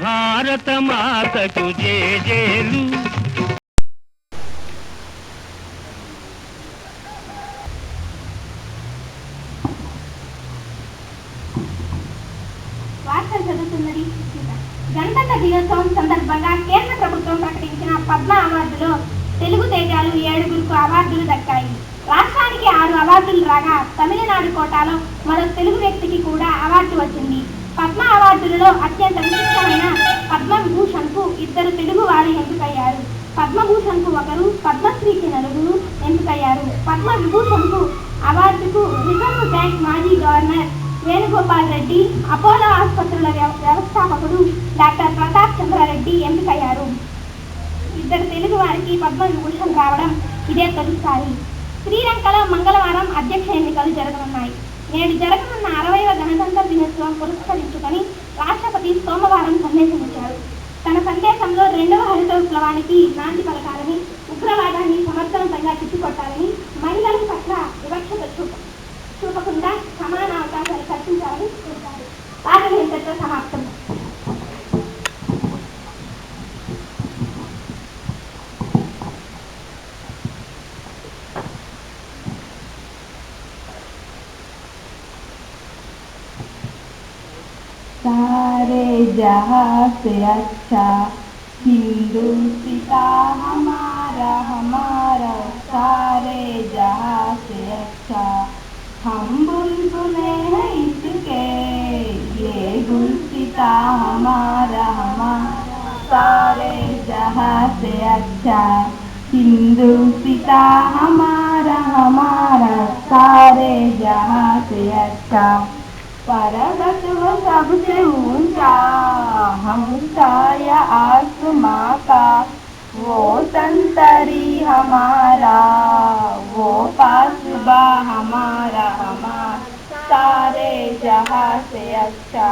భారత మాతకు జేజేలు. వార్తలు చదువుతున్నది. గణతంత్ర దినోత్సవం సందర్భంగా కేంద్ర ప్రభుత్వం ప్రకటించిన పద్మ అవార్డులో తెలుగు తేజాలు 7గురికి అవార్డులు దక్కాయి. రాష్ట్రానికి 6 అవార్డులు రాగా తమిళనాడు కోటాలో మరో తెలుగు వ్యక్తికి కూడా అవార్డు వచ్చింది. పద్మ అవార్డులలో అత్యంత విశిష్టమైన పద్మవిభూషణ్కు 2 తెలుగు వారు ఎంపికయ్యారు. పద్మభూషణ్కు 1, పద్మశ్రీకి 4 ఎంపికయ్యారు. పద్మవిభూషణ్కు అవార్డుకు రిజర్వ్ బ్యాంక్ మాజీ గవర్నర్ వేణుగోపాల్ రెడ్డి, అపోలో ఆసుపత్రుల వ్యవస్థాపకుడు డాక్టర్ ప్రతాప్ చంద్రారెడ్డి ఎంపికయ్యారు. 2 తెలుగు వారికి పద్మవిభూషణ్ రావడం ఇదే తొలిసారి. శ్రీలంకలో మంగళవారం అధ్యక్ష ఎన్నికలు జరగనున్నాయి. నేడు జరగనున్న 60వ గణతంత్ర దినోత్సవం పురస్కరించుకొని రాష్ట్రపతి సోమవారం సందేశం ఇచ్చారు. తన సందేశంలో 2వ హరిత విప్లవానికి నాంది పలకాలని, ఉగ్రవాదాన్ని సమర్థవంతంగా తిప్పికొట్టాలని, మహిళల పట్ల వివక్షత చూపకుండా సమాన అవకాశాలు కల్పించాలని కోరారు. పాటలు ఇంతటితో సమాప్తం. सारे जहां से अच्छा हिंदुस्ता हमारा हमारा, सारे जहां से अच्छा हम बुलबुले हैं इसके, ये गुलसिता हमारा हमारा, सारे जहां से अच्छा हिंदुस्ता हमारा हमारा, सारे जहां से अच्छा पर्वत वो सबसे ऊंचा, हम छाया आसमां का, वो संतरी हमारा, वो पासबा हमारा हमारा, सारे जहां से अच्छा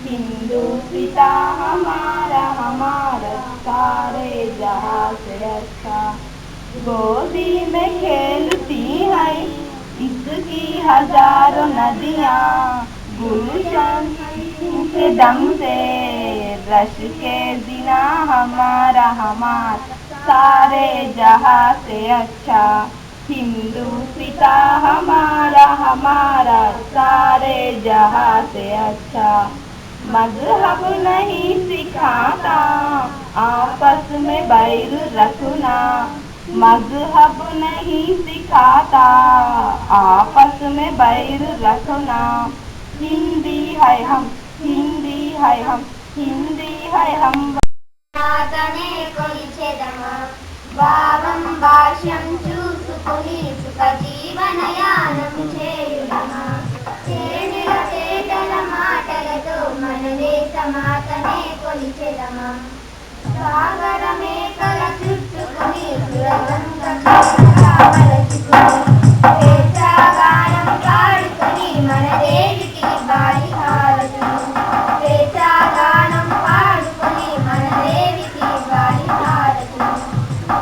हिंदुस्ता हमारा हमारा, सारे जहां से अच्छा गोदी में खेलती है इसकी हजारों नदियाँ, गुलशन के दम से रश के दिना हमारा हमारा, सारे जहां से अच्छा हिंदुस्ता हमारा हमारा, सारे जहां से अच्छा मजहब नहीं सिखाता आपस में बैर रखना, मजहब नहीं सिखाता आपस में बैर रखना, हिंदी है हम हिंदी है हम हिंदी है हम మాతనే కొలిచెదమా భావం భాష్యం చూసుకొని సుఖ జీవనయానం చేయుదమా చేనుల చేతల మాటలతో మన దేశ మాతనే కొలిచెదమా సాగర మేకల చుట్టుకొని వేచాగానం పాడుకొని మన దేవికి బాలి హారతులు, వేచాగానం పాడుకొని మన దేవికి బాలి హారతులు,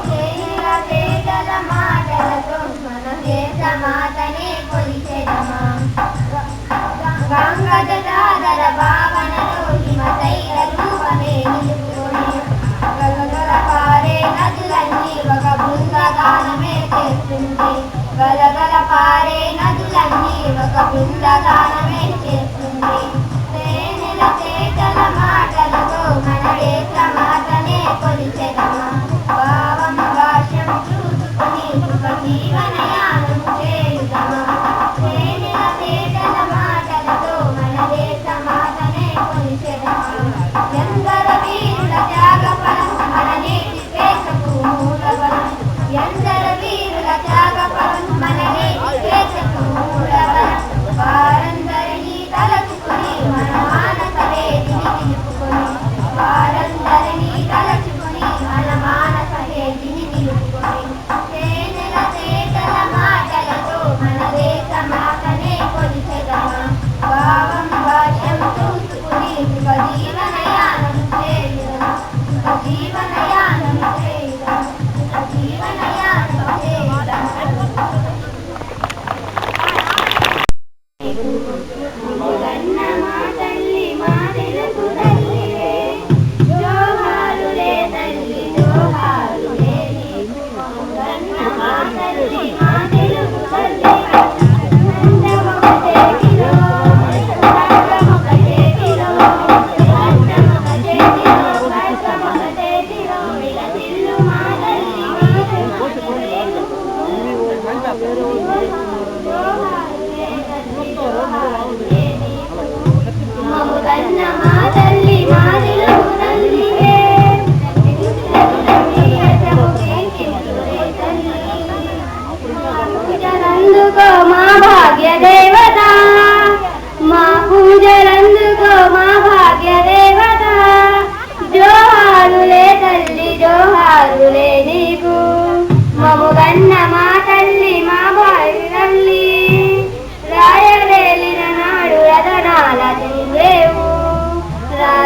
చేనుల చేతల మాటలతో మన దేశ మాతనే కొలిచెదమా గంగ జటాధర భావనలో హిమశైల రూపమే నిలుపుకొని గలగల పారే నదులన్నీ ఒక బృందగానమే చేస్తుంది, గలగల పారే నదులన్నీ ఒక బృందగానమే చేస్తుంది, తేనెల చేతల మాటలతో మన దేశ మాతనే కొలిచెదమా భావం భాష్యం చూసుకొని సుఖ జీవనయానం చేయుదమా తేనెల చేతల మాటలతో మన దేశ మాతనే కొలిచెదమా ఎందర వీరుల త్యాగఫలం మన నేటి స్వేచ్ఛకు మూలబలం, ఎందర వీరుల త్యాగఫలం మన నేటి స్వేచ్ఛకు మూలబలం, వారందరినీ తలచుకొని మన మానస వేదిని నిలుపుకొని, వారందరినీ తలచుకొని మన మానస వేదిని నిలుపుకొని, తేనెల చేతల మాటలతో మన దేశ మాతనే కొలిచెదమా భావం భాష్యం చూసుకుని సుఖ జీవనయానం చేయుదమా సుఖ జీవనయానం చేయుదమా సుఖ జీవనయానం చేయుదమా మా తల్లి మా తెలుగు తల్లివే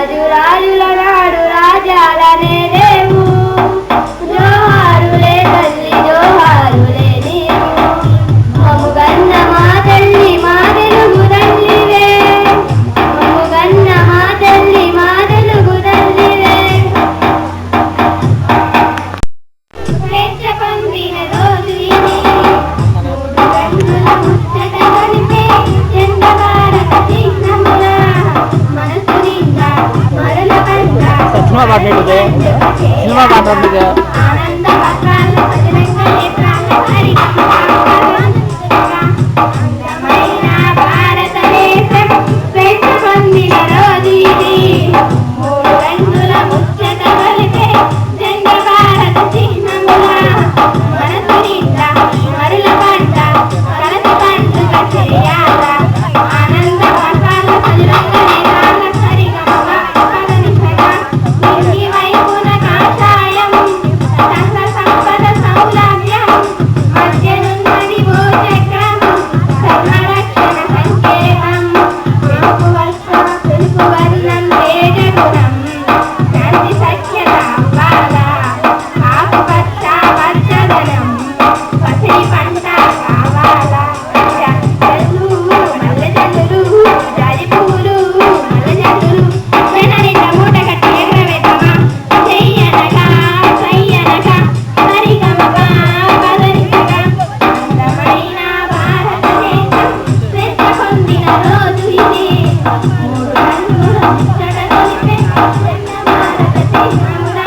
రాజు రాజుల నాడు రాజాలనే లేవు జోహారులే తల్లి జోహారులే నీవు మముగన్న మా తల్లి మా తెలుగు తల్లివే మముగన్న మా తల్లి మా తెలుగు తల్లివే స్వేచ్ఛ పొందిన రోజు ఇది మూడు గంటల ముచ్చట కొలిపే జెండ భారత చిహ్నముల మనసు నిండా మరల పంట ఆనంద పత్రాల సజనంగ నేత్రాల అందమైన భారతదేశం స్వేచ్ఛ పొందిన రోజు ఇది మూడు రంగుల ముచ్చట కొలిపే జెండ భారత చిహ్నముల మనసు నిండా మరల పంట కలసి పండుగ చేయాల ఆనంద పత్రాల సజనంగ నేత్రాల సరిగమగ పదనిసగా ఇంటి వైపున కాషాయం సకల సంపద సౌలభ్యం మధ్యనున్నది భూచక్రం ధర్మరక్షణ సంకేతం తెలుగు వస్త్రం తెలుగు వర్ణం తేజగుణం శాంతి సఖ్యత బాల ఆకుపచ్చ పచ్చదనం పసిడి పంట కావాలా జల్లు మల్లె జల్లులు జాజి పువ్వులు మల్లె జల్లులు వెనరిట మూట కట్టి ఎగరవేద్దామా చెయ్యనగా సయ్యనగా సరిగమప పదనిసగా అందమైన భారతదేశం స్వేచ్ఛ పొందిన రోజు ఇది మూడు రంగుల ముచ్చట కొలిపే జెండ భారత చిహ్నముల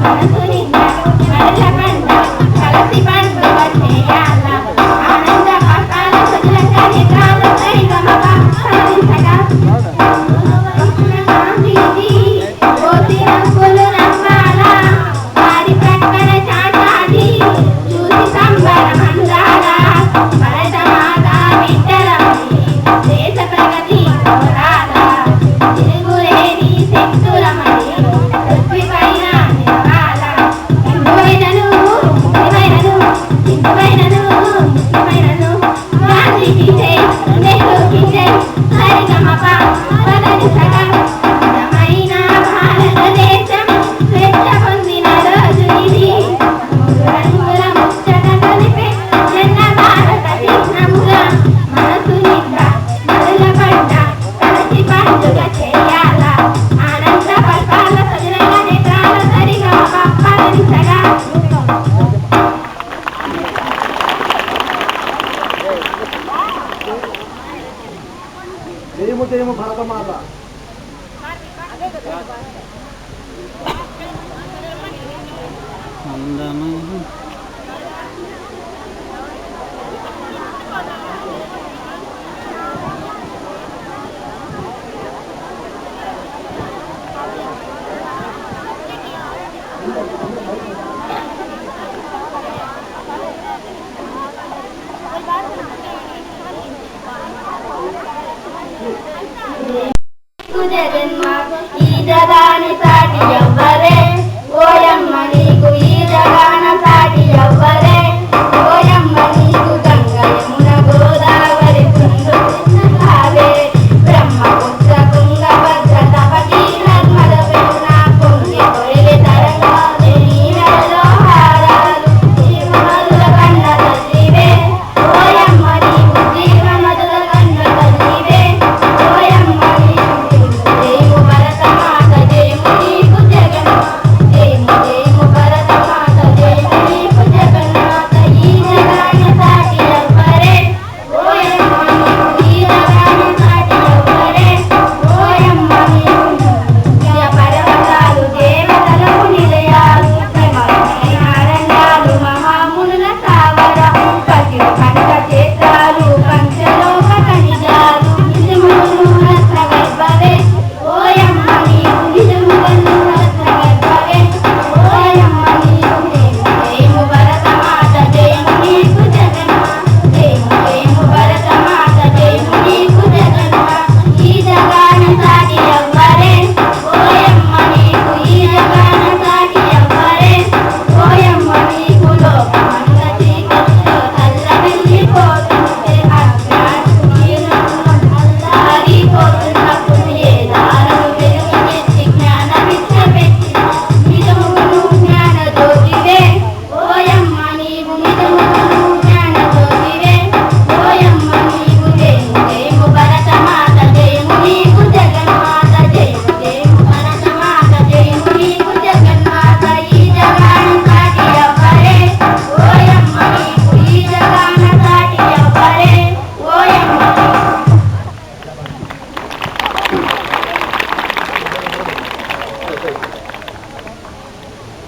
మనసు నిండా మరల పంట కలసి పండుగ చేయాల ఆనంద పట్టాల సజలంగ నేత్రాల సరిగమప పదనిసగా గాంధీజీ కోటి రంగులు నవ్వాలా వారి ప్రక్కన చాటాది చూసి సంబరం అందాలా భరత మాత బిడ్డలమని దేశ ప్రగతి కోరాలా తిరుగులేని శక్తులమని పృథ్వీపైన నిలవాలా హిందువైనను ముస్లిమైనను హిందువైనను ముస్లిమైనను గాంధీజీ జై నెహ్రూకి జై సరిగమప పదనిసగా అందమైన భారతదేశం స్వేచ్ఛ పొందిన రోజు ఇది మూడు రంగుల ముచ్చట కొలిపే జెండ భారత చిహ్నముల మనసు నిండా మరల పంట కలసి పండుగ చేయాల ఆనంద పల్పాల సజనంగ నేత్రాల సరిగమప పదనిసగా జయము భరతమాత. జగన్మ ఈ జగాని సాటి ఎవ్వరే ఓయమ్మ నీకు ఈ జగాన సాటి ఎవ్వరే ఓయమ్మ నీకు గంగ యమున గోదావరి సింధు కృష్ణ కావేరి బ్రహ్మపుత్ర తుంగభద్ర తపతి నర్మద పెన్నా పొంగి పొరిగి తరంగాలు నీ మెడలో హారాలు జీవమధుర కన్న తల్లివే ఓయమ్మ నీకు జీవమధుర కన్న తల్లివే ఓయమ్మ నీకు జయము భరతమాత జయము నీకు జగ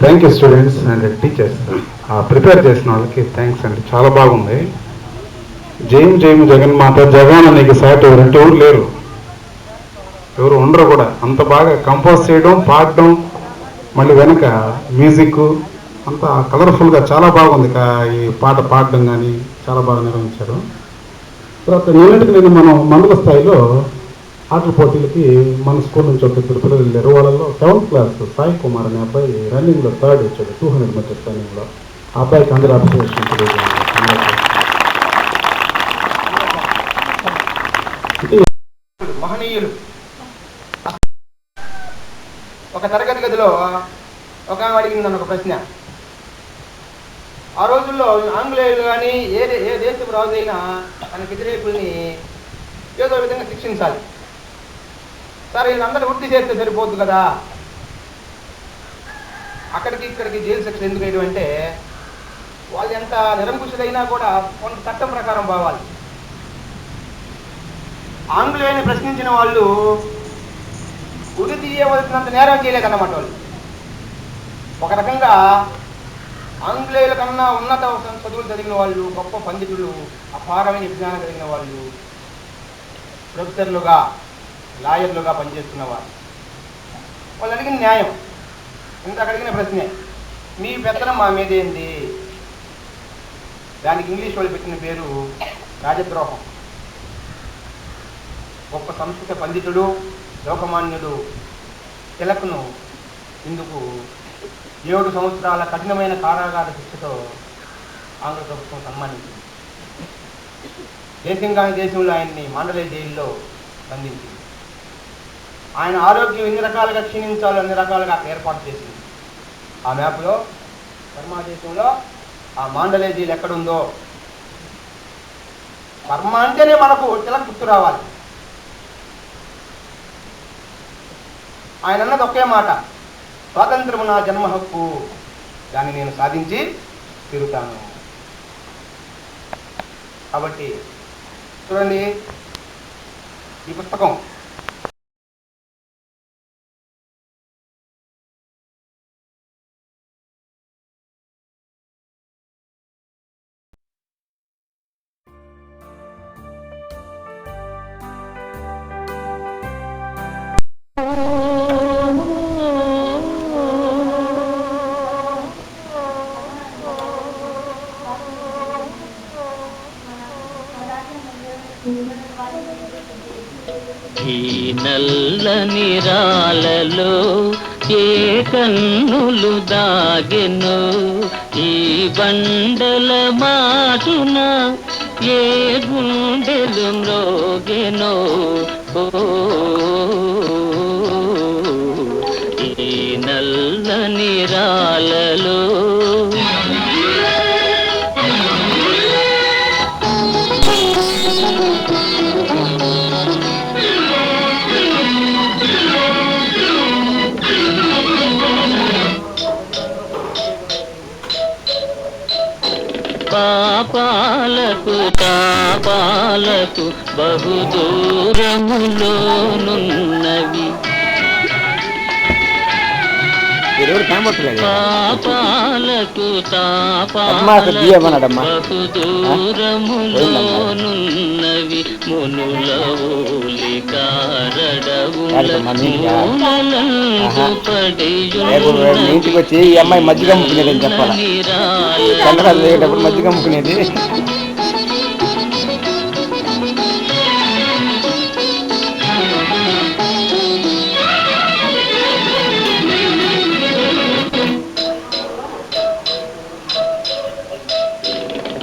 thank you students and teachers, prepare చేసిన వాళ్ళకి థ్యాంక్స్ అండి. చాలా బాగుంది. జయము జయము జగన్మాత జగన్ నీకు సాటి ఎవరంటే ఎవరు లేరు, ఎవరు ఉండరు కూడా. అంత బాగా కంపోజ్ చేయడం, పాడడం, మళ్ళీ వెనక మ్యూజిక్ అంతా కలర్ఫుల్గా చాలా బాగుంది. ఈ పాట పాడడం కానీ చాలా బాగా నిర్వహించారు. తర్వాత నిన్నటికి నేను మనం మండల స్థాయిలో ఆటల పోటీలకి మన స్కూల్ నుంచి ఒక ఇద్దరు పిల్లలు వెళ్ళారు. వాళ్ళలో 7th క్లాస్ సాయి కుమార్ అనే అబ్బాయి రన్నింగ్లో 3rd వచ్చాడు, 200 మీటర్స్ రన్నింగ్లో. ఆ అబ్బాయికి అందరూ అప్రిషియేషన్ మహనీయులు. ఒక తరగతి గదిలో ఒక అడిగింది నన్ను ఒక ప్రశ్న. ఆ రోజుల్లో ఆంగ్లేయులు కానీ ఏ దేశపు రాజు అయినా తన వ్యతిరేకుల్ని ఏదో విధంగా శిక్షించాలి. సరే వీళ్ళందరూ వృత్తి చేస్తే సరిపోద్దు కదా, అక్కడికి ఇక్కడికి జైలు శిక్ష ఎందుకు వేయడం అంటే, వాళ్ళు ఎంత నిరంకుశులైనా కూడా కొంత చట్టం ప్రకారం పోవాలి. ఆంగ్లేయుని ప్రశ్నించిన వాళ్ళు ఉరి తీయవలసినంత నేరం చేయలేదన్నమాట. వాళ్ళు ఒక రకంగా ఆంగ్లేయుల కన్నా ఉన్నత చదువులు చదివిన వాళ్ళు, గొప్ప పండితులు, అపారమైన విజ్ఞానం కలిగిన వాళ్ళు, ప్రొఫెసర్లుగా, లాయర్లుగా పనిచేస్తున్నవారు. వాళ్ళు అడిగిన న్యాయం, ఇంత అడిగిన ప్రశ్నే, మీ పెత్తనం మా మీద ఏంది? దానికి ఇంగ్లీష్ వాళ్ళు పెట్టిన పేరు రాజద్రోహం. గొప్ప సంస్కృత పండితుడు, లోకమాన్యుడు తిలక్ను ఇందుకు 7 సంవత్సరాల కఠినమైన కారాగార శిక్షతో ఆంధ్ర ప్రభుత్వం సన్మానించింది. దేశం కాని దేశంలో ఆయన్ని మాండలే జైల్లో బంధించింది. ఆయన ఆరోగ్యం ఎన్ని రకాలుగా క్షీణించాలో అన్ని రకాలుగా అక్కడ ఏర్పాటు చేసింది. ఆ మ్యాప్లో బర్మా దేశంలో ఆ మాండలే జైలు ఎక్కడుందో, బర్మా అంటేనే మనకు తిలక్ గుర్తు రావాలి. ఆయన అన్నది ఒకే మాట, స్వాతంత్రము నా జన్మ హక్కు, దాన్ని నేను సాధించి తిరుగుతాను. కాబట్టి చూడండి, ఈ పుస్తకం ఈ నల్లని రాలలో ఏ కన్నులు దాగెను, ఈ బండల మాటున ఏ గుండెలు మ్రోగెనో. ఈ నల్లని రాలలో పాపాలకు తాపాలకు బహుదూరములోనున్నవి, పాపాలకు తాపాలకు బహుదూరములోనున్నవి, మునుల మూలలందు పడియున్నవి. వచ్చి ఈ అమ్మాయి మజ్జిగ అమ్ముకునేది అని చెప్పాలి. సంక్రాంతి లేటప్పుడు మజ్జిగ అమ్ముకునేది.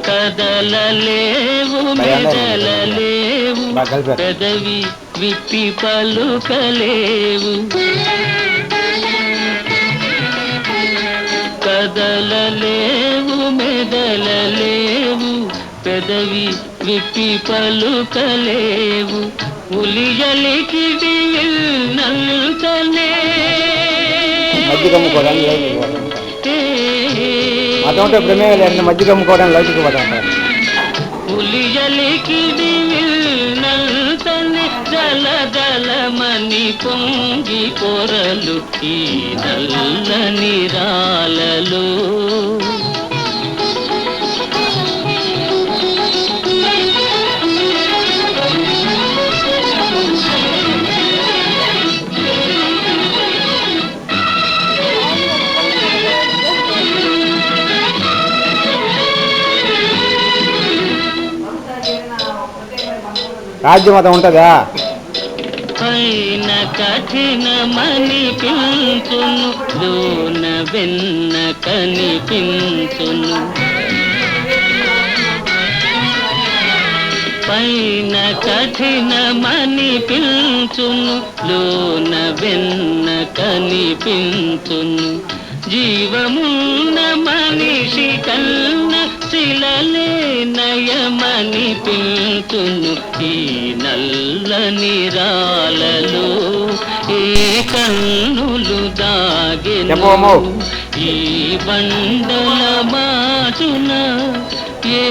కదలలేవు మెదలలేవు, పెదవి విప్పి పలుకలేవు. కదలలేవు మెదలలేవు, పెదవి విప్పి పలుకలేవు. ఉలియలికిడి విల్నంతనే మజ్జిగ అమ్ముకోవడానికి అటువంటి ప్రమేయం లేని మజ్జిగ అమ్ముకోవడానికి లౌకిక పదార్థాలు. ఉలియలికిడి విల్నంతనే జల జల కమ్మని పొంగి పొరలు ఈ నల్లని రాలలో. రాజ్యమతం ఉంటుందా? పైన కఠినమని పించును, లోన వెన్న కనిపించును. పైన కఠినమని పించును, లోన వెన్న కనిపించును. జీవమున్న మనిషి కన్న శిలలే నయమని పించును ఈ నల్లని రాలలో. ఏ కన్నులు దాగెను ఈ బండల మాచున, ఏ